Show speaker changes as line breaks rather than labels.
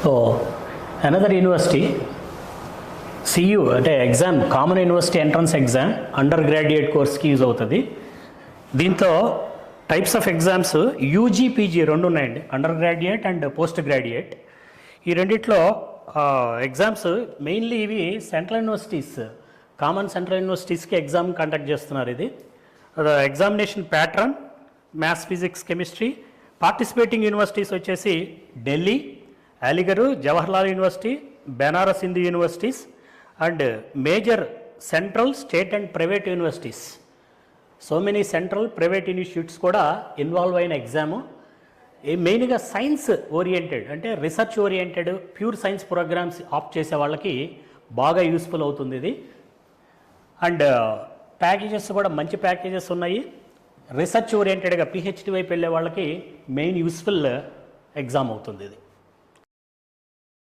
So another university CU అంటే exam common university entrance exam undergraduate కోర్స్కి use అవుతుంది. దీంతో types of exams UG PG రెండు ఉన్నాయండి, undergraduate and postgraduate. ఈ రెండిట్లో ఎగ్జామ్స్ మెయిన్లీ ఇవి సెంట్రల్ యూనివర్సిటీస్, కామన్ సెంట్రల్ యూనివర్సిటీస్కి ఎగ్జామ్ కండక్ట్ చేస్తున్నారు. ఇది examination pattern maths, physics, chemistry. Participating universities వచ్చేసి Delhi, Aligarh, Jawaharlal university, Banaras Hindu universities and major central, state and private universities. So many central, private institutes కూడా involve అయిన exam. మెయిన్గా science oriented అంటే research oriented pure science programmes opt చేసే వాళ్ళకి బాగా useful అవుతుంది ఇది. అండ్ ప్యాకేజెస్ కూడా మంచి ప్యాకేజెస్ ఉన్నాయి. రీసెర్చ్ ఓరియంటెడ్గా పిహెచ్డి వైపు వెళ్ళే వాళ్ళకి మెయిన్ యూస్ఫుల్ ఎగ్జామ్ అవుతుంది ఇది.